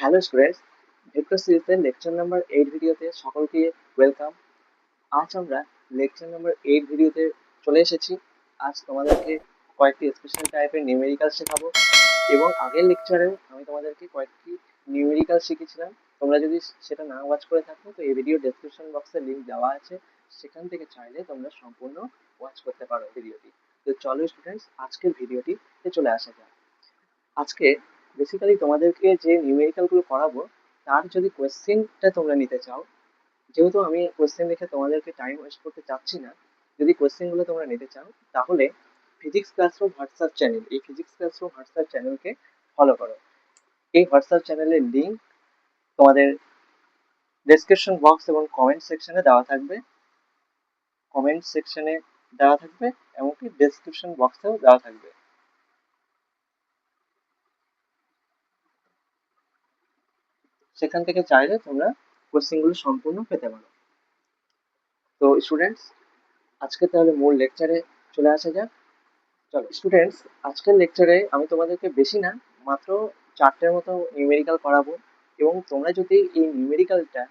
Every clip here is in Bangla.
হ্যালো স্টুডেন্টস, ভেক্টর সিরিজের লেকচার নাম্বার 8 ভিডিওতে সকলকে ওয়েলকাম। আজ আমরা লেকচার নাম্বার 8 ভিডিওতে চলে এসেছি। আজ তোমাদেরকে কয়েকটি স্পেশাল টাইপের নিউমেরিক্যাল শেখাবো এবং আগের লেকচারেও আমি তোমাদেরকে কয়েকটি নিউমেরিক্যাল শিখেছিলাম। তোমরা যদি সেটা না ওয়াচ করে থাকো তো এই ভিডিও ডেসক্রিপশন বক্সে লিঙ্ক দেওয়া আছে, সেখান থেকে চাইলে তোমরা সম্পূর্ণ ওয়াচ করতে পারো ভিডিওটি। তো চলো স্টুডেন্টস, আজকের ভিডিওটিতে চলে আসা যাক। আজকে বেসিক্যালি তোমাদেরকে যে নিউমেরিক্যাল গুলো করাবো তার যদি কোয়েশ্চেনটা তোমরা নিতে চাও, যেহেতু আমি কোয়েশ্চেন লিখে তোমাদেরকে টাইম ওয়েস্ট করতে চাচ্ছি না, যদি কোয়েশ্চেন গুলো তোমরা নিতে চাও তাহলে ফিজিক্স ক্লাসরুম হোয়াটসঅ্যাপ চ্যানেল, এই ফিজিক্স ক্লাসরুম হোয়াটসঅ্যাপ চ্যানেলকে ফলো করো। এই হোয়াটসঅ্যাপ চ্যানেলের লিঙ্ক তোমাদের ডেসক্রিপশন বক্স এবং কমেন্ট সেকশনে দেওয়া থাকবে, কমেন্ট সেকশনে দেওয়া থাকবে এমনকি ডেসক্রিপশন বক্সেও দেওয়া থাকবে। সেখান থেকে চাইলে তোমরা কোশ্চেনগুলো সম্পূর্ণ পেতে পারো। তো স্টুডেন্টস, আজকে তাহলে মূল লেকচারে চলে আসা যাক। চলো স্টুডেন্টস, আজকের লেকচারে আমি তোমাদেরকে বেশি না, মাত্র 4টের মতো নিউমেরিক্যাল করাবো এবং তোমরা যদি এই নিউমেরিক্যালটা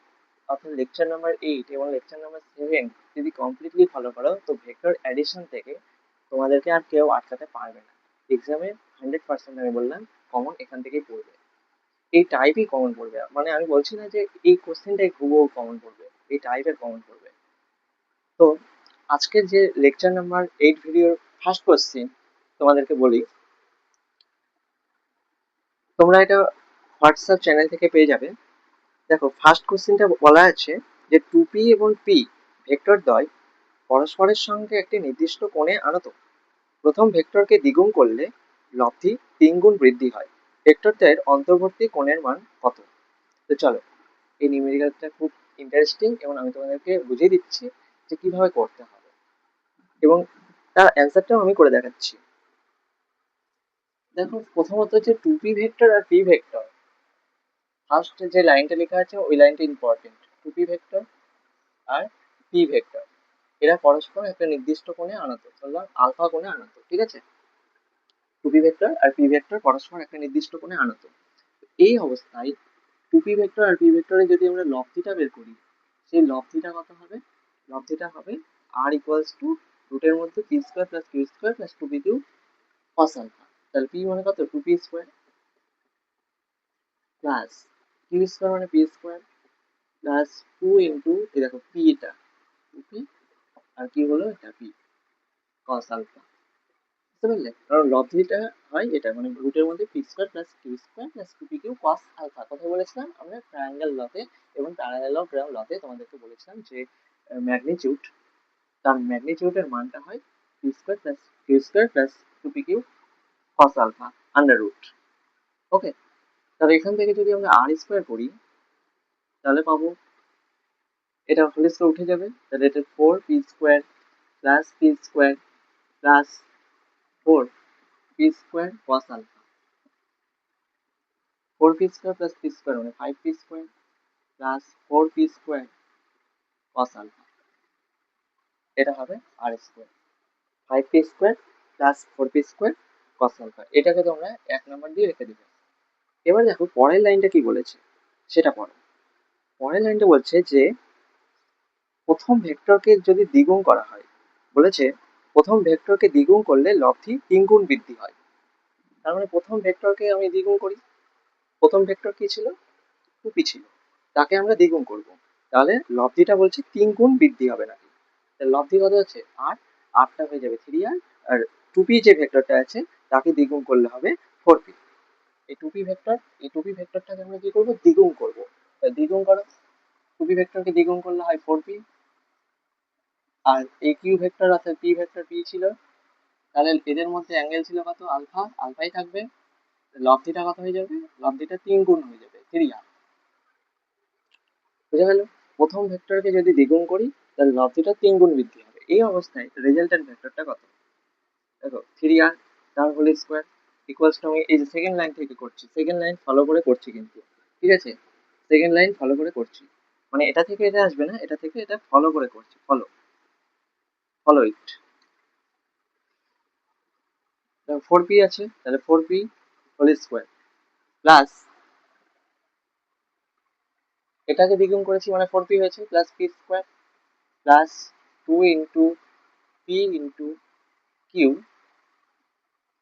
অর্থাৎ লেকচার নাম্বার 8 এবং লেকচার নাম্বার 7 যদি কমপ্লিটলি ফলো করো তো ভেক্টর অ্যাডিশন থেকে তোমাদেরকে আর কেউ আটকাতে পারবে না। এক্সামে 100% আমি বললাম কমন এখান থেকেই পড়বে, এই টাইপই কমন পড়বে। মানে আমি বলছি না যে এই কোশ্চেনটাই হুবহু কমন পড়বে, এই টাইপের কমন পড়বে। তো আজকের যে লেকচার নাম্বার 8 ভিডিওর ফার্স্ট কোশ্চেন তোমাদেরকে বলি, তোমরা এটা হোয়াটসঅ্যাপ চ্যানেল থেকে পেয়ে যাবে। দেখো ফার্স্ট কোশ্চেনটা বলা আছে যে 2p এবং p ভেক্টর দ্বয় পরস্পরের সঙ্গে একটি নির্দিষ্ট কোণে আনত। প্রথম ভেক্টরকে দ্বিগুণ করলে লব্ধি 3 গুণ বৃদ্ধি হয়। ভেক্টরদের অন্তর্বর্তী কোণের মান কত? তো চলো, এই নিউমেরিক্যালটা খুব ইন্টারেস্টিং এবং আমি তোমাদেরকে বুঝিয়ে দিচ্ছি যে কিভাবে করতে হবে এবং তার অ্যান্সারটাও আমি করে দেখাচ্ছি। দেখো প্রথমত যে 2p ভেক্টর আর p ভেক্টর, ফার্স্ট যে লাইনটা লেখা আছে ওই লাইনটা ইম্পর্টেন্ট। 2p ভেক্টর আর p ভেক্টর এরা পরস্পর একটা নির্দিষ্ট কোণে আনত, ধরলাম আলফা কোণে আনত, ঠিক আছে? 2p ভেক্টর আর p ভেক্টর পরস্পর একটা নির্দিষ্ট কোণে আনত। এই অবস্থায় 2p ভেক্টর আর p ভেক্টরে যদি আমরা লব্ধিটা বের করি, সেই লব্ধিটা কত হবে? লব্ধিটা হবে r ইকুয়ালস টু রুটের মধ্যে p square plus q square plus 2p Q cos alpha. তাহলে p মানে কত? 2p square plus q square মানে p স্কোয়ার প্লাস 2 ইন্টু এই দেখো p, এটা 2p আর কি হলো এটা p cos আলফা। বুঝতে পারলে? কারণ লব্ধিটা হয় এটা, মানে রুটের মধ্যে p square plus Q square plus 2p Q cos alpha. কথা বলেছিলাম আমরা ট্রায়াঙ্গেল লতে এবং প্যারালেলোগ্রাম লতে, তোমাদেরকে বলেছিলাম যে ম্যাগনিটিউড, তার ম্যাগনিটিউডের মানটা হয় P square plus Q square plus 2p Q cos alpha under root. Okay, তাহলে এখান থেকে যদি আমরা আর স্কোয়ার করি তাহলে পাবো এটা হোল স্কোয়ার উঠে যাবে, তাহলে এটা 4p square plus p square plus 4p square cos alpha. 4p square plus p square মানে 5p square plus 4p square cos alpha, এটা হবে আর square. 5p square plus 4p square cos alpha, এটাকে তোমরা 1 নম্বর দিয়ে রেখে দিবে। এবার দেখো পরের লাইনটা কি বলেছে সেটা পড়ো। পরের লাইনটা বলছে যে প্রথম ভেক্টরকে যদি দ্বিগুণ করা হয়, বলেছে প্রথম ভেক্টরকে দ্বিগুণ করলে লব্ধি 3 গুণ বৃদ্ধি হয়। তার মানে প্রথম ভেক্টরকে আমি দ্বিগুণ করি, প্রথম ভেক্টর কি ছিল? 2p ছিল, তাকে আমরা দ্বিগুণ করব, তাহলে লব্ধিটা বলছে 3 গুণ বৃদ্ধি হবে নাকি। লব্ধি কত হচ্ছে 8, 8টা হয়ে যাবে 3r, আর 2p যে ভেক্টরটা আছে তাকে দ্বিগুণ করলে হবে 4p। এই 2p ভেক্টর, এই 2p ভেক্টরটাকে আমরা কি করব? দ্বিগুণ করব। দ্বিগুণ করো, 2p ভেক্টরকে দ্বিগুণ করলে হয় 4p, আর এই কিউ ভেক্টর অর্থাৎ p ভেক্টর p ছিল, তাহলে এদের মধ্যে অ্যাঙ্গেল ছিল কত? আলফা, আলফাই থাকবে। লব্ধিটা কত হয়ে যাবে? লব্ধিটা 3 গুণ হয়ে যাবে 3r। বুঝা গেল? প্রথম ভেক্টরকে যদি দ্বিগুণ করি তাহলে লব্ধিটা 3 গুণ বৃদ্ধি হবে। এই অবস্থায় রেজাল্টেন্ট ভেক্টরটা কত? দেখো 3r তার হোল স্কোয়ার ইকুয়ালস টু, আমি এই যে সেকেন্ড লাইন থেকে করছি, সেকেন্ড লাইন ফলো করে করছি কিন্তু, ঠিক আছে? সেকেন্ড লাইন ফলো করে করছি, মানে এটা থেকে এটা আসবে না, এটা থেকে এটা ফলো করে করছি, ফলো ফলো ইট। 4p আছে, তাহলে 4p হোল স্কোয়ার প্লাস এটাকে দ্বিগুণ করেছি মানে 4p হয়েছে, plus p square plus 2 into p into q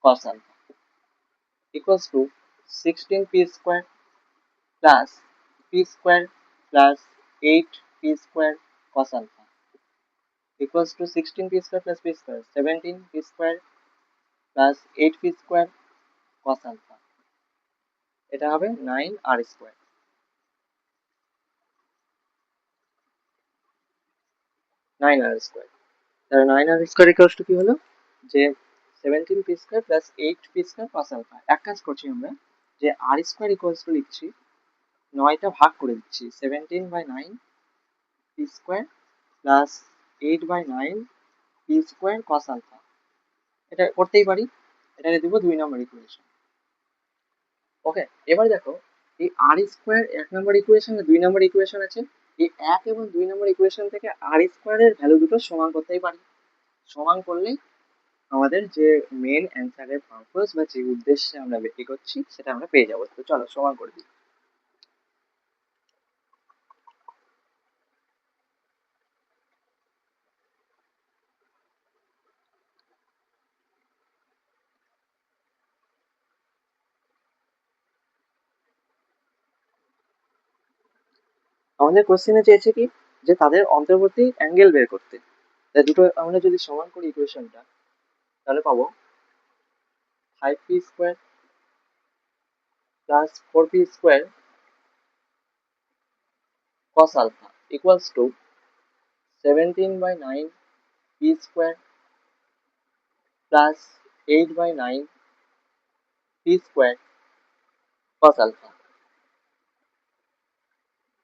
cos alpha equals to 16p square plus p square plus 8p square cos alpha equals to 16p square plus p square 17p square plus 8p square cos alpha, এটা হবে 9r স্কোয়ার। 9r স্কোয়ার, তাহলে 9r স্কোয়ার ইকুয়ালস টু কি হলো যে 17p square plus 8p square cos alpha। এক কাজ করছি আমরা যে r স্কোয়ার ইকুয়ালস টু লিখছি 9টা ভাগ করে দিচ্ছি 17/9 p square plus 8/9 p square cos alpha, এটা করতেই পারি, এটাকে দিব 2 নম্বর ইকুয়েশন। ওকে, এবার দেখো এই আর স্কোয়ার 1 নম্বর ইকুয়েশন আর 2 নম্বর ইকুয়েশন আছে, এই 1 এবং 2 নম্বর ইকুয়েশন থেকে আর স্কোয়ারের ভ্যালু দুটো সমান করতেই পারি। সমান করলেই আমাদের যে মেন অ্যান্সারের পারপাস বা যে উদ্দেশ্যে আমরা এগোচ্ছি সেটা আমরা পেয়ে যাবো। তো চলো সমান করে দিই। আমাদের কোশ্চেনে চেয়েছে কি যে তাদের অন্তর্বর্তী অ্যাঙ্গেল বের করতে, তাই দুটো আমরা যদি সমান করি ইকুয়েশনটা তাহলে পাবো 5p square plus 4p square cos alpha equals to 17/9 p square plus 8/9 p square cos alpha।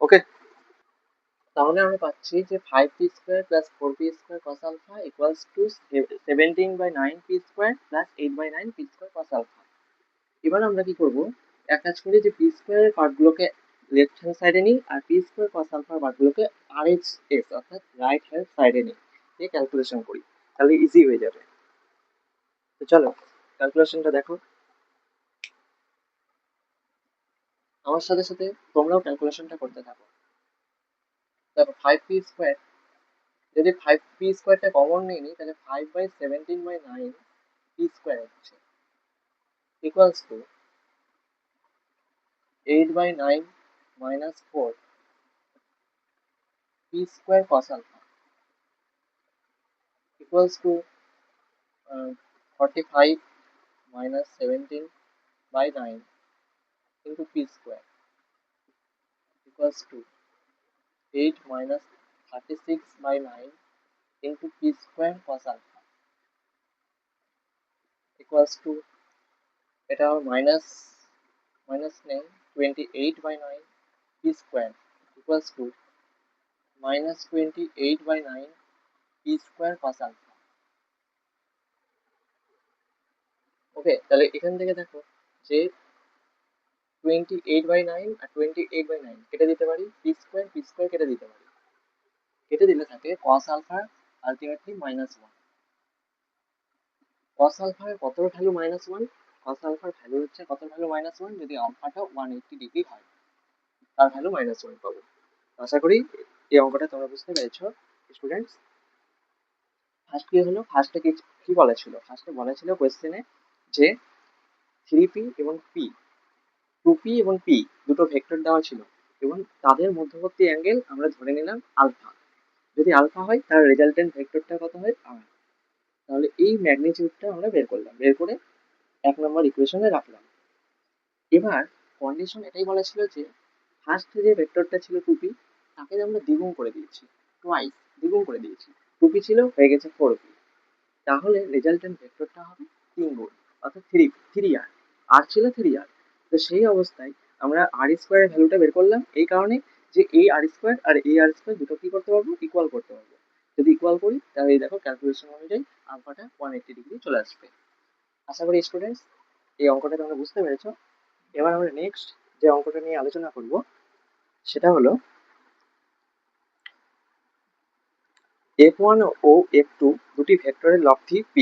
ওকে, তাহলে আমরা পাচ্ছি যে 5p square plus 4p square cos alpha equals to 17/9 p square plus 8/9 p square cos alpha। এবার আমরা কি করব, এক কাজ করি যে p স্কোয়ারের পার্টগুলোকে লেফট হ্যান্ড সাইডে নিই আর p square cos alpha পার্টগুলোকে RHS অর্থাৎ রাইট হ্যান্ড সাইডে নিই, দিয়ে ক্যালকুলেশন করি, তাহলে ইজি হয়ে যাবে। তো চলো ক্যালকুলেশনটা দেখো, আমার সাথে সাথে তোমরাও ক্যালকুলেশনটা করতে থাকো। দেখো 5p স্কোয়ার, যদি 5p স্কোয়ারটা কমন নিয়ে নিই তাহলে 5/17/9 p স্কোয়ার হচ্ছে equals to 8/9 minus 4 p square cos alpha equals to 45 minus 17/9 into p square equals to 8 minus 36/9 into p square cos alpha equals to, এটা মাইনাস মাইনাস নেই 28/9 p square equals to minus 28/9 p square cos alpha। ওকে, তাহলে এখান থেকে দেখো যে 28/9 আর 28/9 কেটে দিতে পারি, পি স্কোয়ার কেটে দিতে পারি, কেটে দিলে থাকে cos alpha ultimately -1। cos alpha এর কত ভ্যালু -1? cos alpha এর ভ্যালু হচ্ছে কত ভ্যালু -1, যদি আলফাটা 180 ডিগ্রি হয় তার ভ্যালু -1 পাবো। আশা করি এই অঙ্কটা তোমরা বুঝতে পেরেছো স্টুডেন্টস। ফার্স্ট কি হলো, ফার্স্টে কি বলেছিল, ফার্স্টে বলেছিল কোয়েশ্চেনে যে 3p এবং p, 2p এবং p দুটো ভেক্টর দেওয়া ছিল এবং তাদের মধ্যবর্তী অ্যাঙ্গেল আমরা ধরে নিলাম আলফা। যদি আলফা হয় তার রেজাল্টেন্ট ভেক্টরটা কত হয় আর, তাহলে এই ম্যাগনিটিউডটা আমরা বের করলাম, বের করে 1 নম্বর ইকুয়েশনে রাখলাম। এবার কন্ডিশন এটাই বলেছিল যে ফার্স্ট যে ভেক্টরটা ছিল 2p তাকে আমরা দ্বিগুণ করে দিয়েছি, টোয়াইস দ্বিগুণ করে দিয়েছি, 2p ছিল হয়ে গেছে 4p, তাহলে রেজাল্টেন্ট ভেক্টরটা হবে 3 গুণ অর্থাৎ 3r, আর ছিল 3r। তো সেই অবস্থায় আমরা আর স্কোয়ারের ভ্যালুটা বের করলাম এই কারণে যে এই আর স্কোয়ার আর এই আর স্কোয়ার দুটো কি করতে পারবো, ইকুয়াল করতে পারবো। যদি ইকুয়াল করি তাহলে এই দেখো ক্যালকুলেশন অনুযায়ী আলফাটা 180 ডিগ্রি চলে আসবে। আশা করি স্টুডেন্টস এই অঙ্কটা তোমরা বুঝতে পেরেছো। এবার আমরা নেক্সট যে অঙ্কটা নিয়ে আলোচনা করব সেটা হলো f1 ও f2 দুটি ভেক্টরের লব্ধি p,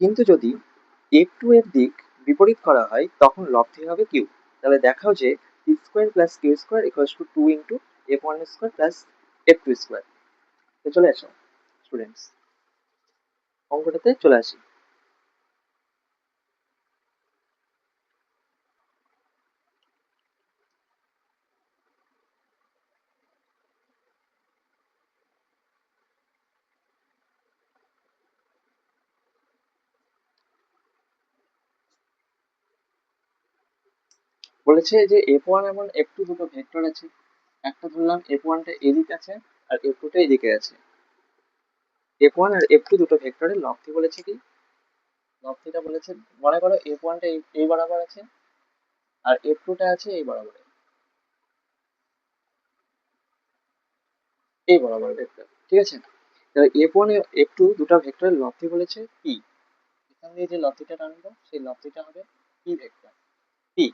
কিন্তু যদি f2 এর দিক বিপরীত করা হয় তখন লব্ধি হবে q। তাহলে দেখাও যে p square plus Q square equals to 2 into f one square plus F two square. তো চলে আসো স্টুডেন্টস, অঙ্কটাতে চলে আসি। বলেছে যে এফ ওয়ান এবং এফ টু দুটো ভেক্টর আছে। একটা ধরলাম এফ ওয়ানটা এদিকে আছে আর এফ টুটা এদিকে আছে। এফ ওয়ান আর এফ টু দুটো ভেক্টরের লব্ধি বলেছে কি, লব্ধিটা বলেছে মনে করো এফ ওয়ানটা এই বরাবর আছে আর এফ টুটা আছে এই বরাবর, এই বরাবর ভেক্টর, ঠিক আছে। তাহলে এফ ওয়ান এফ টু দুটো ভেক্টরের লব্ধি বলেছে পি। এখান দিয়ে যে লব্ধিটা টানবো সেই লব্ধিটা হবে পি ভেক্টর, পি।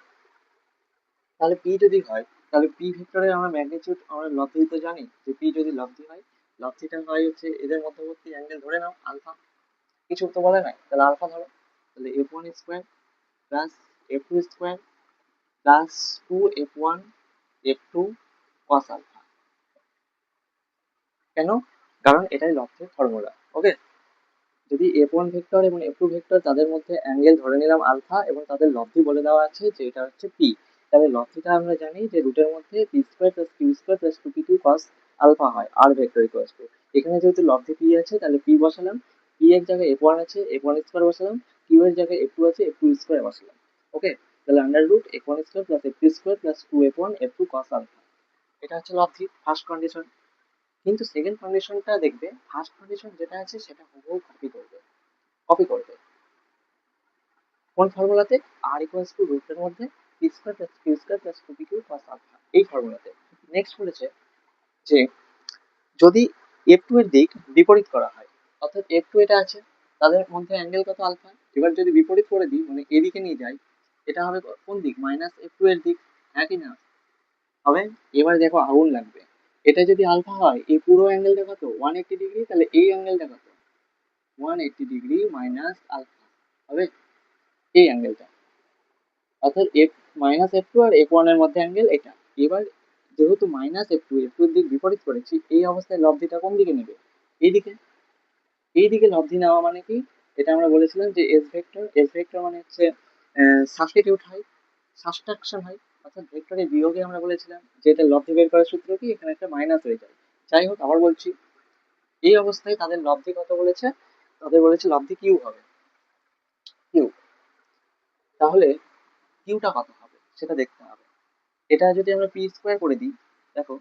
তাহলে পি যদি হয় তাহলে পি ভেক্টরের আমরা ম্যাগনিটিউড আমরা লব্ধি তো জানি যে পি যদি লব্ধি হয়, লব্ধিটা হয় হচ্ছে এদের মধ্যবর্তী অ্যাঙ্গেল ধরে নাও আলফা, কিছু তো বলে নাই, তাহলে আলফা ধরো। তাহলে f one square plus F two square plus 2f1 f2 cos alpha. কেন? কারণ এটাই লব্ধের ফর্মুলা। ওকে, যদি এফ ওয়ান ভেক্টর এবং এফ টু ভেক্টর তাদের মধ্যে অ্যাঙ্গেল ধরে নিলাম আলফা এবং তাদের লব্ধি বলে দেওয়া আছে যে এটা হচ্ছে পি, তাহলে লব্ধিটা আমরা জানি যে রুটের মধ্যে p square plus Q square plus 2p2 cos alpha হয় আর ভেক্টর ইকুয়ালস টু, এখানে যেহেতু লব্ধি পি আছে তাহলে পি বসালাম, পি এর জায়গায় এফ ওয়ান আছে এফ ওয়ান স্কোয়ার বসালাম, কিউ এর জায়গায় এফ টু আছে এফ টু স্কোয়ার বসালাম। ওকে, তাহলে under root f one square plus F two square plus 2f1 f2 cos alpha, এটা হচ্ছে লব্ধি ফার্স্ট কন্ডিশন। কিন্তু সেকেন্ড কন্ডিশনটা দেখবে ফার্স্ট কন্ডিশন যেটা আছে সেটা হুবহু কপি করবে, কপি করবে কোন ফর্মুলাতে, আর ইকুয়ালস টু রুটের মধ্যে p square plus Q square plus 2p2 cos alpha, এই ফর্মুলাতে। নেক্সট বলেছে যে যদি এফ টু এর দিক বিপরীত করা হয়, অর্থাৎ এফ টু এটা আছে তাদের মধ্যে অ্যাঙ্গেল কত আলফা, এবার যদি বিপরীত করে দিই মানে এদিকে নিয়ে যাই, এটা হবে কোন দিক, মাইনাস এফ টু এর দিক, একই না হবে। এবার দেখো আগুন লাগবে, এটা যদি আলফা হয় এই পুরো অ্যাঙ্গেলটা কত 180 ডিগ্রি, তাহলে এই অ্যাঙ্গেলটা কত 180 ডিগ্রি মাইনাস আলফা হবে এই অ্যাঙ্গেলটা, অর্থাৎ এফ মাইনাস এফ টু আর এফ ওয়ান এর মধ্যে অ্যাঙ্গেল এটা। এবার যেহেতু minus f two f two এর দিক বিপরীত করেছি, এই অবস্থায় লব্ধিটা কোন দিকে নেবে, এইদিকে। এইদিকে লব্ধি নেওয়া মানে কি, এটা আমরা বলেছিলাম যে এস ভেক্টর, এস ভেক্টর মানে হচ্ছে সাবস্টিটিউট হয়, সাবট্রাকশন হয়, অর্থাৎ ভেক্টরের বিয়োগে আমরা বলেছিলাম যে এটা লব্ধি বের করার সূত্র কি, এখানে একটা মাইনাস হয়ে যায়। যাই হোক আবার বলছি, এই অবস্থায় তাদের লব্ধি কত বলেছে, তাদের বলেছে লব্ধি কিউ হবে, কিউ। তাহলে কিউটা কত হবে সেটা দেখতে হবে। এটা যদি আমরা পি স্কোয়ার করে দিই, দেখো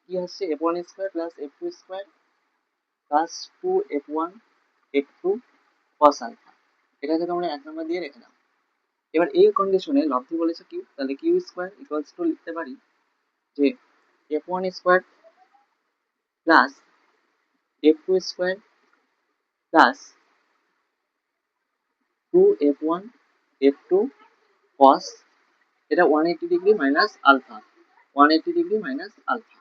কি হচ্ছে f one square plus F two square plus 2f1 f2 cos alpha, এটাকে আমরা 1 নম্বর দিয়ে রেখে দাও। এবার এই কন্ডিশনে লব্ধি বলেছে কিউ, তাহলে কিউ স্কোয়ার ইকুয়ালস টু লিখতে পারি যে F one square plus F two square plus 2f1 f2 cos, এটা 180 degree minus alpha, 180 degree minus alpha.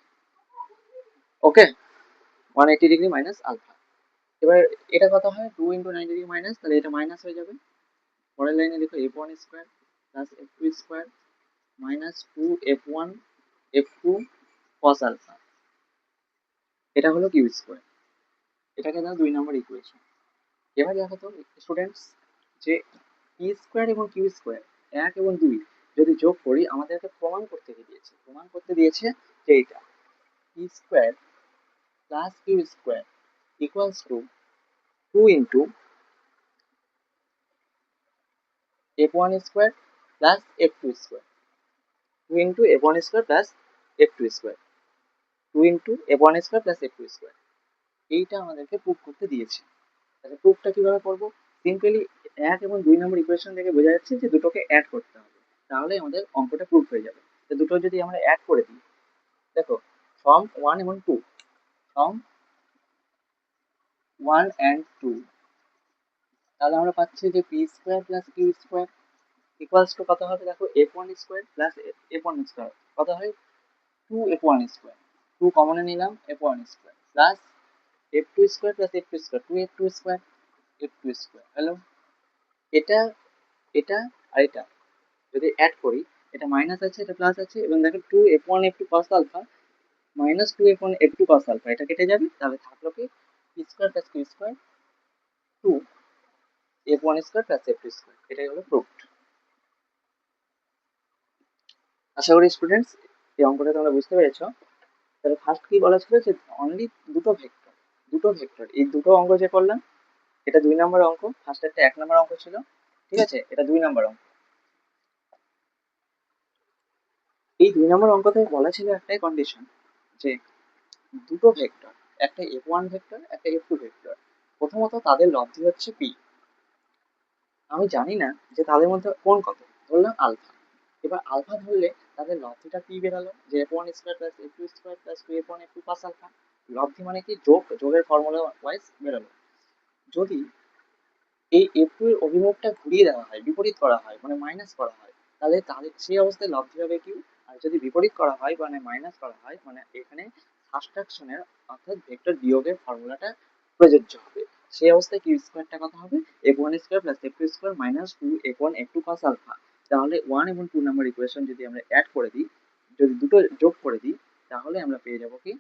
Okay, 180 degree minus alpha. এবার এটা কত হয় 2 × 90 ডিগ্রি মাইনাস, তাহলে এটা মাইনাস হয়ে যাবে। পরের লাইনে দেখো f one square plus F two square minus 2f1 f2 cos alpha, এটা হলো কিউ স্কোয়ার। এটাকে দাও 2 নম্বর ইকুয়েশন। এবার দেখো তো স্টুডেন্টস যে পি স্কোয়ার এবং কিউ স্কোয়ার 1 এবং 2 যদি যোগ করি আমাদেরকে প্রমাণ করতে দিয়েছে, প্রমাণ করতে দিয়েছে যে এটা p square plus Q square equals to 2 × f one square plus F two square, 2 × f1 square plus F two square, 2 × f1 square plus F two square, এইটা আমাদেরকে প্রুভ করতে দিয়েছে। তাহলে প্রুফটা কিভাবে করবো, সিম্পলি 1 এবং 2 নম্বর ইকুয়েশন থেকে বোঝা যাচ্ছে যে দুটোকে অ্যাড করতে হবে, তাহলে আমাদের অঙ্কটা প্রুফ হয়ে যাবে। তো দুটো যদি আমরা অ্যাড করে দিই, দেখো ফর্ম 1 এবং 2, ফর্ম 1 and 2, তাহলে আমরা পাচ্ছি যে p square plus Q square equals to কত হবে, দেখো f one square plus f one square কত হয় 2f1 স্কোয়ার, 2 কমনে নিলাম f one square plus F two square plus F two square 2f2 square, f two square hello. এটা এটা আর এটা যদি অ্যাড করি এটা মাইনাস আছে, এটা প্লাস আছে, এবং দেখো 2f1f2 cos alpha minus 2f1f2 cos alpha, এটা কেটে যাবে, তাহলে থাকলো কি p square plus q square 2f1 square plus f2 square. এটাই হলো প্রুফড। আশা করি স্টুডেন্টস এই অঙ্কটা তোমরা বুঝতে পেরেছো। তাহলে ফার্স্ট কি বলা ছিল যে অনলি দুটো ভেক্টর এই দুটো অঙ্ক যে করলাম, এটা 2 নম্বর অঙ্ক, ফার্স্ট একটা 1 নম্বর অঙ্ক ছিল, ঠিক আছে, এটা 2 নম্বর অঙ্ক। এই 2 নম্বর অঙ্কতে বলা ছিল একটাই কন্ডিশন, যে দুটো ভেক্টর, একটা f1 ভেক্টর একটা f2 ভেক্টর, প্রথমত তাদের লব্ধি হচ্ছে p। আমি জানি না যে তাদের মধ্যে কোন কত, ধরলাম আলফা। এবার আলফা ধরলে তাদের লব্ধিটা p বেরালো, যে f1 square plus f2 square plus 2f1f2 cos alpha. লব্ধি মানে কি যোগের ফর্মুলা ওয়াইজ বেরোলো। যদি এই f2 এর অভিমুখটা ঘুরিয়ে দেওয়া হয়, বিপরীত করা হয়, মানে মাইনাস করা হয়, তাহলে তাদের সেই অবস্থায় লব্ধি হবে q। আর যদি বিপরীত করা হয় মানে মাইনাস করা হয়, মানে এখানে সাবট্রাকশনের অর্থাৎ ভেক্টর বিয়োগের ফর্মুলাটা প্রযোজ্য হবে। সেই অবস্থায় q স্কোয়ারটা কত হবে, f1 square plus f2 square minus 2f1f2 cos alpha. তাহলে 1 এবং 2 নম্বর ইকুয়েশন যদি আমরা অ্যাড করে দিই, যদি দুটো যোগ করে দিই, তাহলে আমরা পেয়ে যাবো কি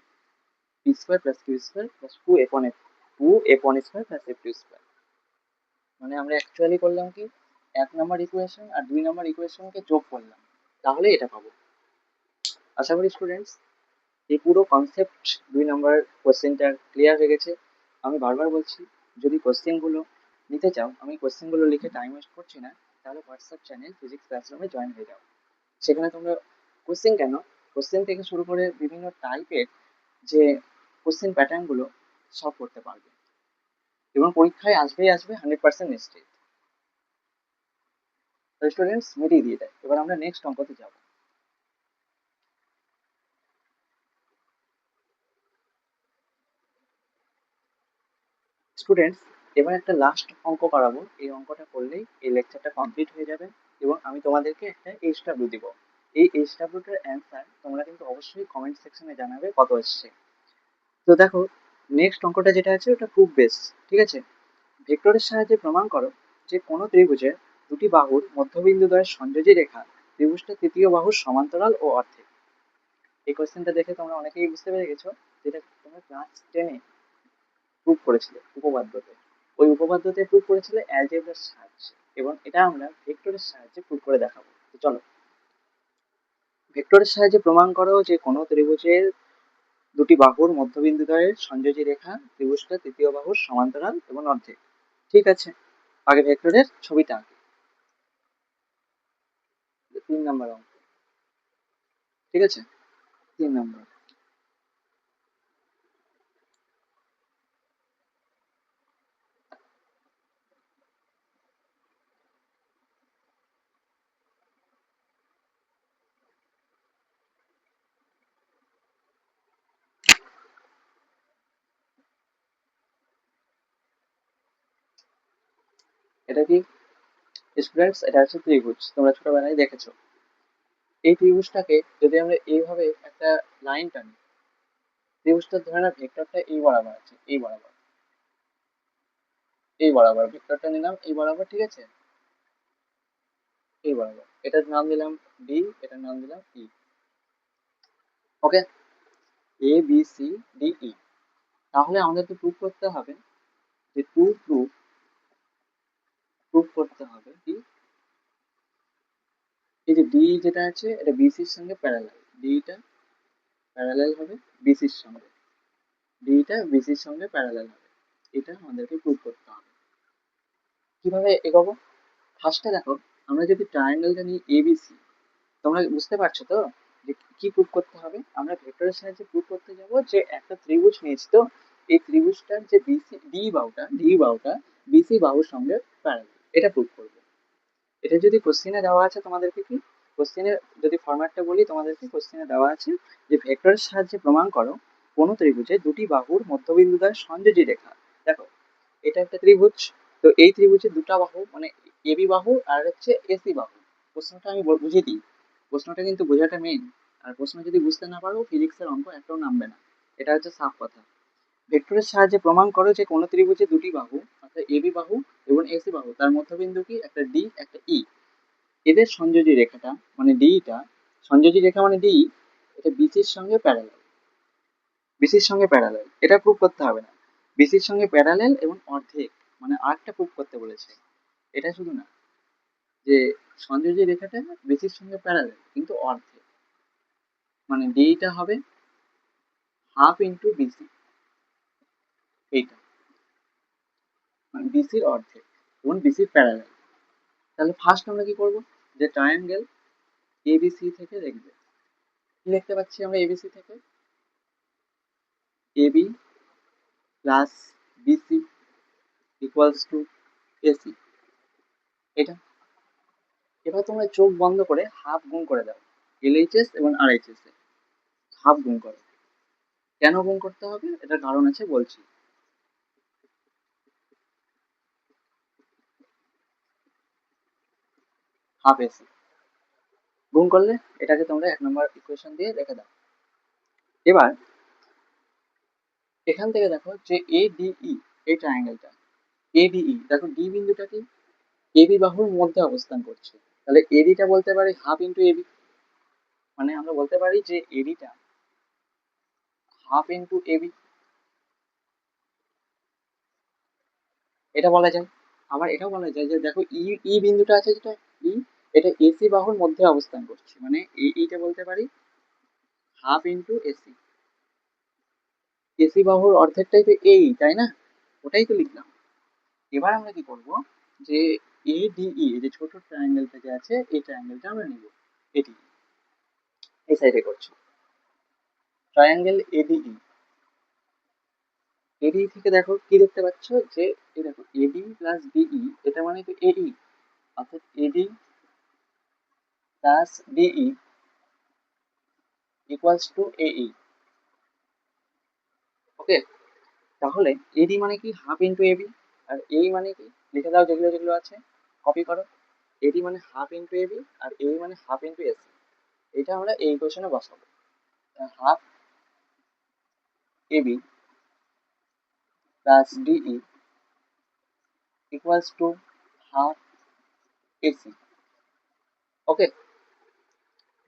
p square plus q square plus 2f1 square plus f2 square. মানে আমরা অ্যাকচুয়ালি করলাম কি 1 নম্বর ইকুয়েশন আর 2 নম্বর ইকুয়েশনকে যোগ করলাম, তাহলে এটা পাবো। আশা করি স্টুডেন্টস এই পুরো কনসেপ্ট 2 নম্বর কোশ্চেনটা ক্লিয়ার হয়ে গেছে। আমি বারবার বলছি, যদি কোশ্চেনগুলো নিতে চাও, আমি কোশ্চেনগুলো লিখে টাইম ওয়েস্ট করছি না, তাহলে হোয়াটসঅ্যাপ চ্যানেল ফিজিক্স ক্লাসরুমে জয়েন হয়ে যাও। সেখানে তোমরা কোশ্চেন কেন, কোশ্চেন থেকে শুরু করে বিভিন্ন টাইপের যে কোশ্চেন প্যাটার্নগুলো সলভ করতে পারবে, এবং পরীক্ষায় আসবে 100% নিশ্চিত। তো স্টুডেন্টস মিটিয়ে দিয়ে দেয়। এবার আমরা নেক্সট অঙ্কতে যাব। স্টুডেন্টস এবার একটা লাস্ট অঙ্ক করাবো, এই অঙ্কটা করলেই এই লেকচারটা কমপ্লিট হয়ে যাবে, এবং আমি তোমাদেরকে একটা এইচডাব্লিউ দিব। এই এইচডাব্লিউটার অ্যান্সার তোমরা কিন্তু অবশ্যই কমেন্ট সেকশনে জানাবে কত এসছে। তো দেখো নেক্সট অঙ্কটা যেটা আছে ওটা খুব বেস্ট, ঠিক আছে। ভেক্টরের সাহায্যে প্রমাণ করো যে কোনো ত্রিভুজের দুটি বাহুর মধ্যবিন্দুদ্বয়ের সংযোজী রেখা ত্রিভুজটা তৃতীয় বাহুর সমান্তরাল ও অর্ধেক। এই কোয়েশ্চেনটা দেখে তোমরা অনেকেই বুঝতে পেরে গেছো, যেটা তোমরা ক্লাস 10-এ প্রুভ করেছিলে উপপাদ্যতে। ওই উপপাদ্যতে প্রুভ করেছিলে অ্যালজেব্রার সাহায্যে, এবং এটা আমরা ভেক্টরের সাহায্যে প্রুভ করে দেখাবো। তো চলো, ভেক্টরের সাহায্যে প্রমাণ করো যে কোনো ত্রিভুজের দুটি বাহুর মধ্যবিন্দুদ্বয়ের সংযোজী রেখা ত্রিভুজটা তৃতীয় বাহুর সমান্তরাল এবং অর্ধেক। ঠিক আছে, আগে ভেক্টরের ছবিটা আঁকি। 3 নম্বর অঙ্ক, ঠিক আছে, 3 নম্বর। এটা কি স্টুডেন্টস, এটা হচ্ছে ত্রিভুজ, তোমরা ছোটবেলায় দেখেছো। এই ত্রিভুজটাকে যদি আমরা এইভাবে একটা লাইন টানি, ত্রিভুজটা ধরে না ভেক্টরটা এই বরাবর আছে, এই বরাবর ভেক্টরটা নিলাম এই বরাবর, ঠিক আছে, এই বরাবর। এটার নাম দিলাম ডি, এটার নাম দিলাম ই। ওকে, A B C D E. তাহলে আমাদেরকে প্রুভ করতে হবে যে প্রুভ করতে হবে কি এই যে ডি যেটা আছে এটা বিসির সঙ্গে প্যারালাল, ডিটা প্যারালাল হবে বিসির সঙ্গে, ডিটা বিসির সঙ্গে প্যারালাল হবে। এটা আমাদেরকে প্রুভ করতে হবে। কিভাবে এগোবো, ফার্স্টে দেখো, আমরা যদি ট্রায়াঙ্গেলটা নিই এবিসি, তোমরা বুঝতে পারছো তো যে কি প্রুভ করতে হবে। আমরা ভেক্টরের সাহায্যে প্রুভ করতে যাব যে একটা ত্রিভুজ নিয়েছি, তো এই ত্রিভুজটার যে বিসি ডি বাহুটা বিসি বাহুর সঙ্গে প্যারালাল, এটা প্রুভ করবো। এটা যদি কোশ্চেনে দেওয়া আছে তোমাদেরকে কি, কোশ্চেনে যদি ফরম্যাটটা বলি তোমাদেরকে, কোশ্চেনে দেওয়া আছে যে ভেক্টরের সাহায্যে প্রমাণ করো কোনো ত্রিভুজে দুটি বাহুর মধ্যবিন্দু দ্বয় সংযোজী রেখা। দেখো এটা একটা ত্রিভুজ, তো এই ত্রিভুজে দুটা বাহু মানে এবি বাহু আর হচ্ছে এসি বাহু। প্রশ্নটা আমি বুঝিয়ে দিই, প্রশ্নটা কিন্তু বোঝাটা মেইন। আর প্রশ্ন যদি বুঝতে না পারো ফিজিক্সের অঙ্ক একটাও নামবে না, এটা হচ্ছে সাফ কথা। ভেক্টরের সাহায্যে প্রমাণ করো যে কোনো ত্রিভুজে দুটি বাহু অর্থাৎ এবি বাহু এবং এসি বাহু তার মধ্যবিন্দু কি একটা ডি একটা ই। এদের সংযোজী রেখাটা মানে ডিটা, সংযোজী রেখা মানে ডি, এটা বিসির সঙ্গে প্যারালাল, বিসির সঙ্গে প্যারালাল। এটা প্রুভ করতে হবে না, বিসির সঙ্গে প্যারালাল এবং অর্ধেক, মানে আরেকটা প্রুভ করতে বলেছে। এটা শুধু না যে সংযোজী রেখাটা বিসির সঙ্গে প্যারালাল কিন্তু অর্ধেক, মানে ডিটা হবে হাফ ইন্টু বিসি, এইটা মানে বিসির অর্ধেক এবং বিসির প্যারালাল। তাহলে ফার্স্ট আমরা কি করব, যে ট্রায়াঙ্গেল এবিসি থেকে দেখবে, কি দেখতে পাচ্ছি আমরা এবিসি থেকে, AB plus BC equals to AC, এটা। এবার তোমরা চোখ বন্ধ করে হাফ গুণ করে দাও, এলএইচএস এবং আরএইচএস এ হাফ গুণ করো। কেন গুণ করতে হবে এটার কারণ আছে বলছি। হাফ এসি গুণ করলে এটাকে তোমরা 1 নম্বর ইকুয়েশন দিয়ে রেখে দাও। এবার এখান থেকে দেখো যে এডিই, এই ট্রায়াঙ্গেলটা এডিই, দেখো ডি বিন্দুটা কি এবি বাহুর মধ্যে অবস্থান করছে, তাহলে এডিটা বলতে পারি হাফ ইন্টু এবি, মানে আমরা বলতে পারি যে এডিটা হাফ ইন্টু এবি, এটা বলা যায়। আবার এটাও বলা যায় যে দেখো ই ই বিন্দুটা আছে যেটা ই, এটা এসি বাহুর মধ্যে অবস্থান করছে, মানে এইটা বলতে পারি হাফ ইন্টু এসি, এসি বাহুর অর্ধেকটাই তো এই, তাই না, ওটাই তো লিখলাম। এবার আমরা কি করব, যে এডিই, যে ছোট ট্রায়াঙ্গেলটা যে আছে এই ট্রায়াঙ্গেলটা আমরা নিব, এটি এই সাইডে করছি ট্রায়াঙ্গেল এডিই। এডি থেকে দেখো কি দেখতে পাচ্ছ, যে এই দেখো এডি প্লাস ডিই, এটা মানে তো এই, অর্থাৎ AD plus DE equals to এই। ওকে, তাহলে এডি মানে কি হাফ ইন্টু এবি, আর এই মানে কি লিখে দাও যেগুলো যেগুলো আছে, কপি করো। এডি মানে হাফ ইন্টু এবি আর এই মানে হাফ ইন্টু এসি, এটা আমরা এই ইকুয়েশনে বসাবো। Half AB plus DE equals to half AC. Okay,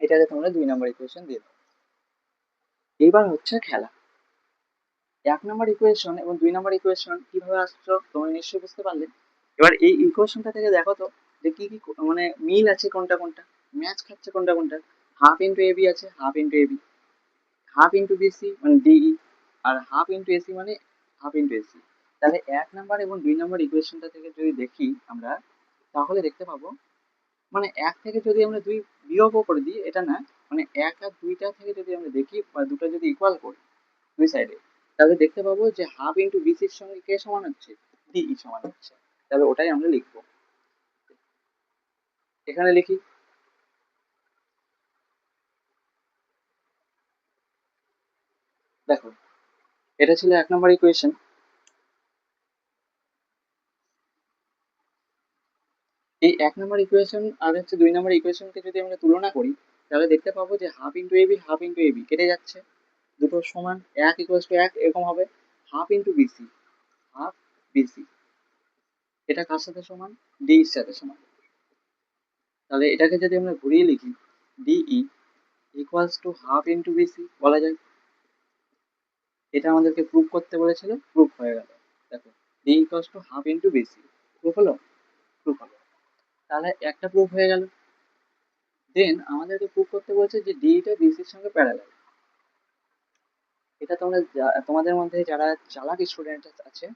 এটাকে তোমরা 2 নম্বর ইকুয়েশন দিয়ে দাও। এইবার হচ্ছে খেলা, 1 নম্বর ইকুয়েশন এবং 2 নম্বর ইকুয়েশন কিভাবে আসছো তোমরা নিশ্চয়ই বুঝতে পারলে। এবার এই ইকুয়েশনটা থেকে দেখো তো যে কি কি মানে মিল আছে, কোনটা কোনটা ম্যাচ খাচ্ছে, কোনটা কোনটা। হাফ ইন্টু এবি আছে, half into AB, half into BC মানে ডিই, আর হাফ ইন্টু এসি মানে হাফ ইন্টু এসি। তাহলে 1 নম্বর এবং 2 নম্বর ইকুয়েশনটা থেকে যদি দেখি আমরা, তাহলে দেখতে পাবো মানে 1 থেকে যদি আমরা 2 বিয়োগও করে দিই এটা না, মানে 1 আর 2টা থেকে যদি আমরা দেখি বা দুটো যদি ইকুয়াল করি দুই সাইডে, তাহলে দেখতে পাবো যে হাফ ইন্টু বিসির সঙ্গে কে সমান হচ্ছে, ডিই সমান হচ্ছে। তাহলে ওটাই আমরা লিখবো, এখানে লিখি। দেখো এটা ছিল 1 নম্বর ইকুয়েশন। এই 1 নম্বর ইকুয়েশন আর হচ্ছে 2 নম্বর ইকুয়েশনকে যদি আমরা তুলনা করি, তাহলে দেখতে পাবো যে হাফ ইন্টু এবি কেটে যাচ্ছে, দুটো সমান, 1 = 1 এরকম হবে। Half into BC, half BC, এটা কার সাথে সমান, ডি এর সাথে সমান। তাহলে এটাকে যদি আমরা ঘুরিয়ে লিখি, DE equals to half into BC বলা যায়। এটা আমাদেরকে প্রুভ করতে বলেছিল, প্রুভ হয়ে গেল। দেখো D equals to half into BC, prove হলো, প্রুভ হলো। তাহলে একটা প্রুভ হয়ে গেল। দেন আমাদেরকে প্রুভ করতে বলছে যে ডিটা বিসির সঙ্গে প্যারালাল। এটা তোমরা তোমাদের মধ্যে যারা চালাক স্টুডেন্ট আছে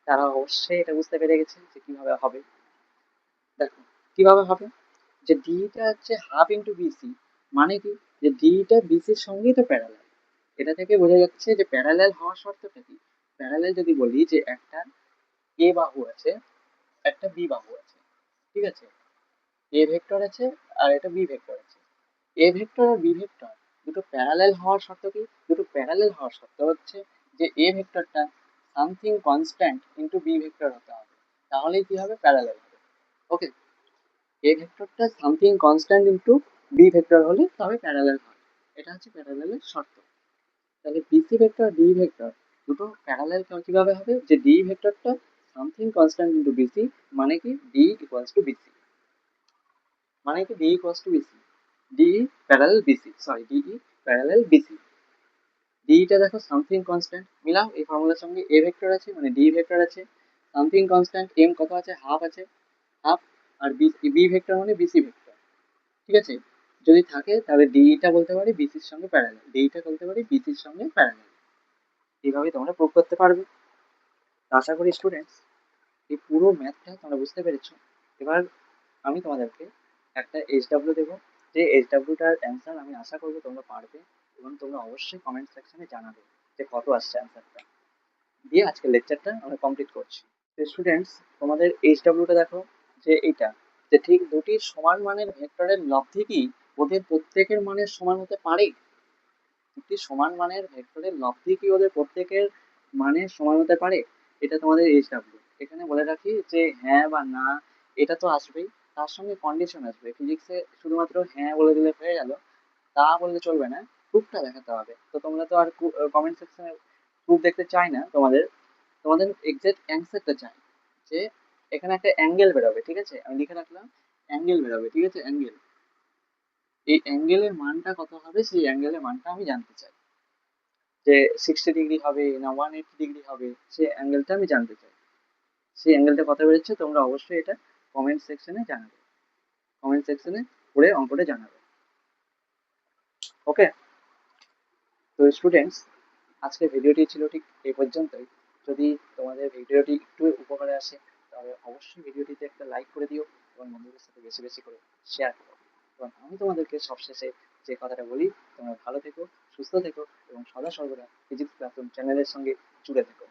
তারা অবশ্যই এটা বুঝতে পেরে গেছে যে কিভাবে হবে। দেখো কিভাবে হবে, যে ডিটা হচ্ছে হাফ ইন্টু বিসি, মানে কি যে ডিটা বিসির সঙ্গেই তো প্যারালাল। এটা থেকে বোঝা যাচ্ছে যে প্যারালাল হওয়ার শর্তটা কি, প্যারালাল যদি বলি যে একটা এ বাহু আছে, একটা বি বাহু আছে, ঠিক আছে, এ ভেক্টর আছে আর এটা বি ভেক্টর আছে। এ ভেক্টর আর বি ভেক্টর দুটো প্যারালাল হওয়ার শর্ত কি, দুটো প্যারালাল হওয়ার শর্ত হচ্ছে যে এ ভেক্টরটা something constant into B vector হতে হবে, তাহলেই কি হবে, প্যারালাল হবে। ওকে, এ ভেক্টরটা something constant into B vector হলে তবে প্যারালাল হয়, এটা হচ্ছে প্যারালালের শর্ত। তাহলে বিসি ভেক্টর ডি ভেক্টর দুটো প্যারালাল কিভাবে হবে, যে ডি ভেক্টরটা সামথিং কনস্ট্যান্ট ইন্টু বিসি, মানে কি ডি ইকুয়ালস টু বিসি, মানে কি DE cross to BC, DE parallel BC, sorry DE parallel BC. ডিটা দেখো সামথিং কনস্ট্যান্ট, মিলাও এই ফর্মুলার সঙ্গে, এ ভেক্টর আছে মানে ডি ভেক্টর আছে, সামথিং কনস্ট্যান্ট এম কত আছে, হাফ আছে, হাফ, আর বি, বি ভেক্টর মানে বিসি ভেক্টর, ঠিক আছে। যদি থাকে তাহলে ডিটা বলতে পারি বিসির সঙ্গে প্যারালাল, ডিটা বলতে পারি বিসির সঙ্গে প্যারালাল। এইভাবে তোমরা প্রুভ করতে পারবে। আশা করি স্টুডেন্টস এই পুরো ম্যাথটা তোমরা বুঝতে পেরেছো। এবার আমি তোমাদেরকে একটা এইচডাব্লিউ দেবো, যে এইচডাব্লিউটার অ্যান্সার আমি আশা করবো তোমরা পারবে, এবং তোমরা অবশ্যই কমেন্ট সেকশনে জানাবে যে কত আসছে অ্যান্সারটা। দিয়ে আজকের লেকচারটা আমরা কমপ্লিট করছি। তো স্টুডেন্টস তোমাদের এইচডাব্লিউটা দেখো, যে এইটা, যে ঠিক দুটি সমান মানের ভেক্টরের লব্ধি কি ওদের প্রত্যেকের মানের সমান হতে পারে? দুটি সমান মানের ভেক্টরের লব্ধি কি ওদের প্রত্যেকের মানের সমান হতে পারে? এটা তোমাদের এইচডাব্লিউ। এখানে বলে রাখি যে হ্যাঁ বা না, এটা তো আসবেই, তার সঙ্গে কন্ডিশন আসবে। ফিজিক্সে শুধুমাত্র হ্যাঁ বলে দিলে হয়ে গেল তা বললে চলবে না, প্রুফটা দেখাতে হবে। তো তোমরা তো আর কমেন্ট সেকশনে প্রুফ দেখতে চাই না, তোমাদের তোমাদের এক্সাক্ট অ্যান্সারটা চাই, যে এখানে একটা অ্যাঙ্গেল বেরোবে, ঠিক আছে, আমি লিখে রাখলাম অ্যাঙ্গেল বেরোবে, ঠিক আছে, অ্যাঙ্গেল। এই অ্যাঙ্গেলের মানটা কত হবে সেই অ্যাঙ্গেলের মানটা আমি জানতে চাই, যে 60 ডিগ্রি হবে না 180 ডিগ্রি হবে, সেই অ্যাঙ্গেলটা আমি জানতে চাই। সেই অ্যাঙ্গেলটা কত বেরোচ্ছে তোমরা অবশ্যই এটা কমেন্ট সেকশনে জানাবে, কমেন্ট সেকশনে পড়ে অঙ্কটা জানাবে। ওকে। তো স্টুডেন্টস আজকের ভিডিওটি ছিল ঠিক এই পর্যন্তই। যদি তোমাদের ভিডিওটি একটু উপকারে আসে তাহলে অবশ্যই ভিডিওটিতে একটা লাইক করে দিও, এবং বন্ধুদের সাথে বেশি বেশি করে শেয়ার করো। এবং আমি তোমাদেরকে সবশেষে যে কথাটা বলি, তোমরা ভালো থেকো, সুস্থ থেকো, এবং সদা সর্বদা ফিজিক্স ক্লাসরুম চ্যানেলের সঙ্গে জুড়ে থেকো।